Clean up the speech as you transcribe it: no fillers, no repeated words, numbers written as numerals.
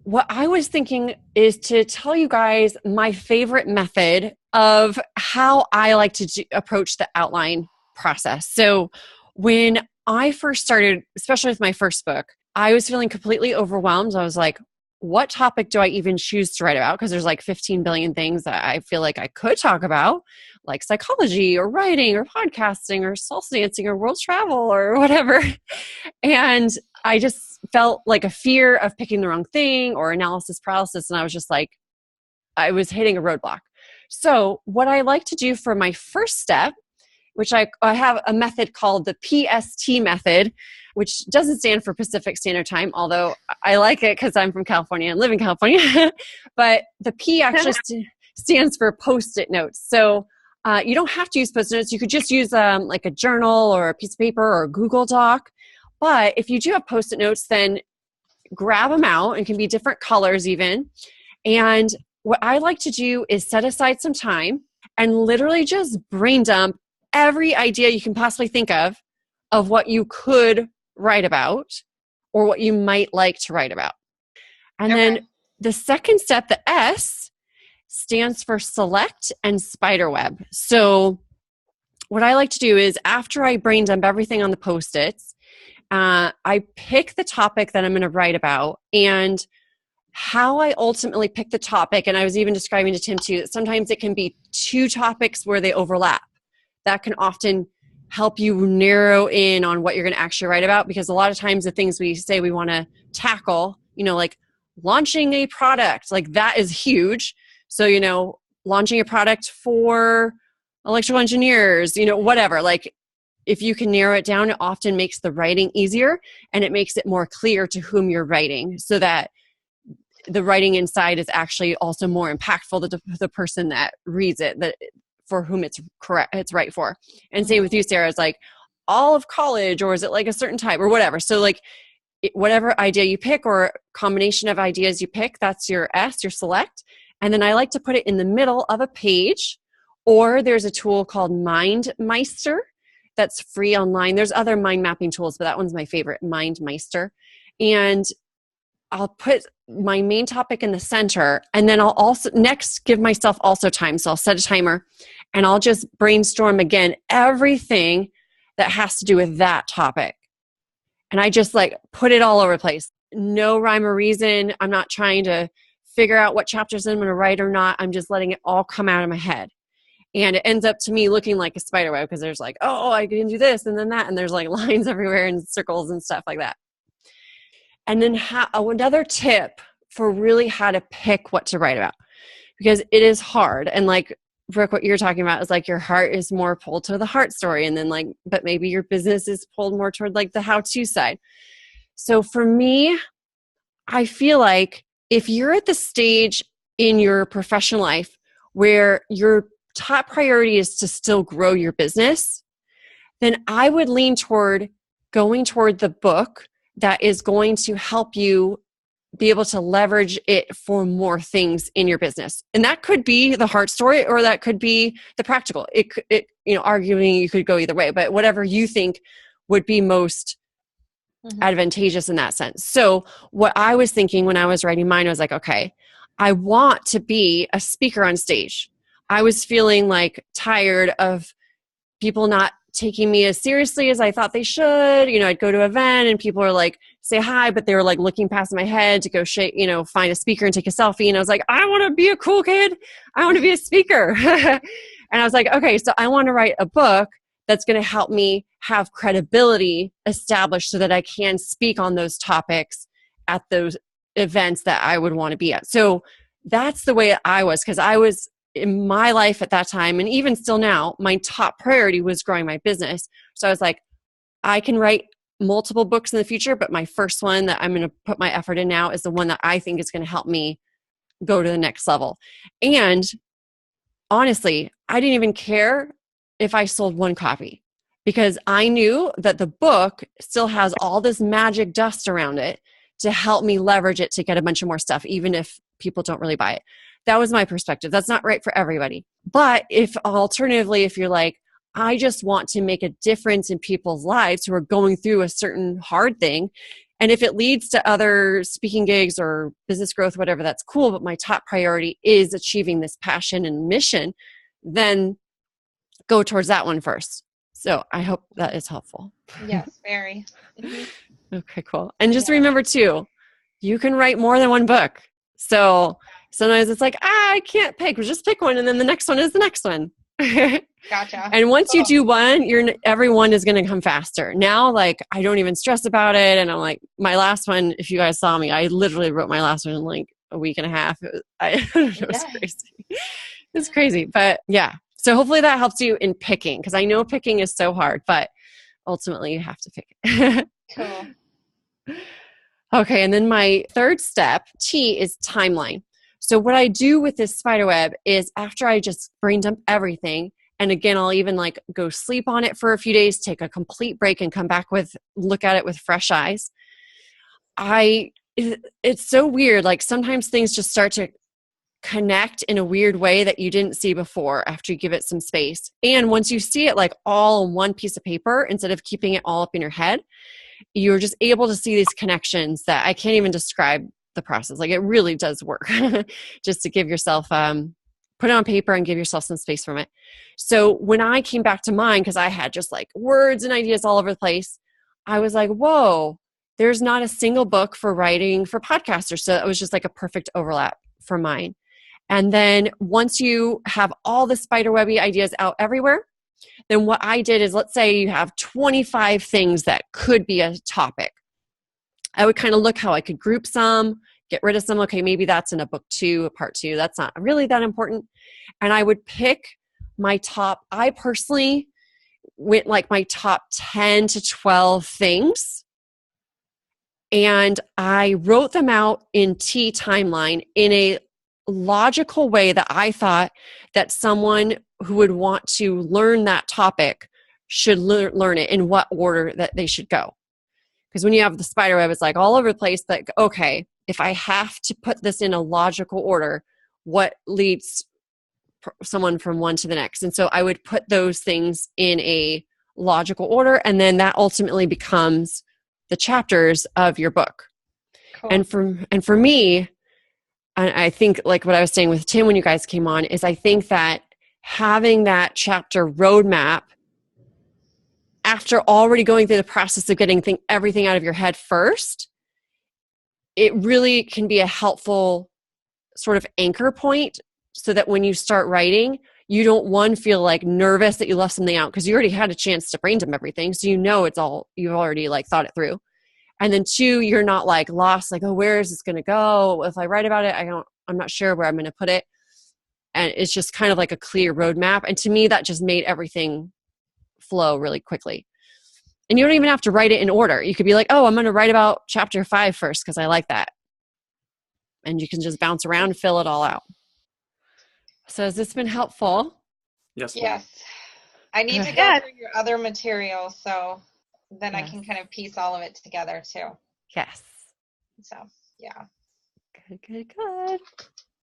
what I was thinking is to tell you guys my favorite method of how I like to approach the outline process. So when I first started, especially with my first book, I was feeling completely overwhelmed. I was like, what topic do I even choose to write about? Because there's like 15 billion things that I feel like I could talk about, like psychology or writing or podcasting or salsa dancing or world travel or whatever. And I just felt like a fear of picking the wrong thing or analysis paralysis. And I was just like, I was hitting a roadblock. So what I like to do for my first step, which I have a method called the P.S.T method, which doesn't stand for Pacific Standard Time, although I like it because I'm from California and live in California. But the P actually stands for Post-it notes. So you don't have to use Post-it notes. You could just use like a journal or a piece of paper or a Google Doc. But if you do have Post-it notes, then grab them out. It can be different colors even. And what I like to do is set aside some time and literally just brain dump every idea you can possibly think of what you could write about or what you might like to write about. And then the second step, the S, stands for select and spiderweb. So what I like to do is after I brain dump everything on the Post-its, I pick the topic that I'm going to write about, and how I ultimately pick the topic. And I was even describing to Tim too, that sometimes it can be two topics where they overlap. That can often help you narrow in on what you're going to actually write about, because a lot of times the things we say we want to tackle, like launching a product, like that is huge. So, launching a product for electrical engineers, whatever, like if you can narrow it down, it often makes the writing easier and it makes it more clear to whom you're writing, so that the writing inside is actually also more impactful to the person that reads it, that for whom it's right for. And same with you, Sarah, it's like all of college, or is it like a certain type or whatever. So like whatever idea you pick or combination of ideas you pick, that's your S, your select. And then I like to put it in the middle of a page, or there's a tool called MindMeister that's free online. There's other mind mapping tools, but that one's my favorite, MindMeister. And I'll put my main topic in the center, and then I'll also next give myself also time. So I'll set a timer and I'll just brainstorm again everything that has to do with that topic. And I just like put it all over the place. No rhyme or reason. I'm not trying to figure out what chapters I'm going to write or not. I'm just letting it all come out of my head. And it ends up to me looking like a spider web, because there's like, oh, I can do this and then that. And there's like lines everywhere and circles and stuff like that. And then another tip for really how to pick what to write about, because it is hard. And like, Brooke, what you're talking about is like your heart is more pulled to the heart story. And then like, but maybe your business is pulled more toward like the how-to side. So for me, I feel like if you're at the stage in your professional life where your top priority is to still grow your business, then I would lean toward going toward the book that is going to help you be able to leverage it for more things in your business. And that could be the heart story, or that could be the practical. Arguing you could go either way, but whatever you think would be most advantageous in that sense. So what I was thinking when I was writing mine, I was like, okay, I want to be a speaker on stage. I was feeling like tired of people not taking me as seriously as I thought they should. I'd go to an event and people are like, say hi, but they were like looking past my head to go find a speaker and take a selfie. And I was like, I want to be a cool kid. I want to be a speaker. And I was like, okay, so I want to write a book that's going to help me have credibility established so that I can speak on those topics at those events that I would want to be at. So that's the way I was, because I was in my life at that time, and even still now, my top priority was growing my business. So I was like, I can write multiple books in the future, but my first one that I'm going to put my effort in now is the one that I think is going to help me go to the next level. And honestly, I didn't even care if I sold one copy, because I knew that the book still has all this magic dust around it to help me leverage it to get a bunch of more stuff, even if people don't really buy it. That was my perspective. That's not right for everybody. But if you're like, I just want to make a difference in people's lives who are going through a certain hard thing, And if it leads to other speaking gigs or business growth, whatever, that's cool. But my top priority is achieving this passion and mission, then go towards that one first. So I hope that is helpful. Yes, very. Okay, cool. And just remember too, you can write more than one book. So sometimes it's like, I can't pick, just pick one. And then the next one is the next one. Gotcha. And once you do one, every one is going to come faster. Now, like, I don't even stress about it. And I'm like, my last one, if you guys saw me, I literally wrote my last one in like a week and a half. It was crazy. It's crazy. But yeah. So hopefully that helps you in picking, because I know picking is so hard, but ultimately you have to pick it. Cool. Okay. And then my third step, T, is timeline. So what I do with this spider web is after I just brain dump everything, and again, I'll even like go sleep on it for a few days, take a complete break and come back look at it with fresh eyes. It's so weird. Like sometimes things just start to connect in a weird way that you didn't see before after you give it some space. And once you see it like all on one piece of paper, instead of keeping it all up in your head, you're just able to see these connections that I can't even describe the process. Like it really does work just to give yourself, put it on paper and give yourself some space from it. So when I came back to mine, because I had just like words and ideas all over the place, I was like, whoa, there's not a single book for writing for podcasters. So it was just like a perfect overlap for mine. And then once you have all the spiderwebby ideas out everywhere, then what I did is, let's say you have 25 things that could be a topic. I would kind of look how I could group some, get rid of some. Okay, maybe that's in a book 2, a part 2. That's not really that important. And I would pick my top, I personally went like my top 10 to 12 things. And I wrote them out in T timeline in a logical way that I thought that someone who would want to learn that topic should learn it, in what order that they should go. Because when you have the spider web, it's like all over the place. But okay, if I have to put this in a logical order, what leads someone from one to the next? And so I would put those things in a logical order, and then that ultimately becomes the chapters of your book. Cool. And for me, I think like what I was saying with Tim when you guys came on, is I think that having that chapter roadmap after already going through the process of getting everything out of your head first, it really can be a helpful sort of anchor point, so that when you start writing, you don't feel like nervous that you left something out, because you already had a chance to brain dump everything. So you know it's all, you've already like thought it through. And then 2, you're not like lost, like, oh, where is this going to go? If I write about it, I'm not sure where I'm going to put it. And it's just kind of like a clear roadmap. And to me, that just made everything flow really quickly. And you don't even have to write it in order. You could be like, oh, I'm going to write about chapter 5 first because I like that. And you can just bounce around and fill it all out. So has this been helpful? Yes. Yes. I need to go through your other material, so then I can kind of piece all of it together too. Yes. So, yeah. Good.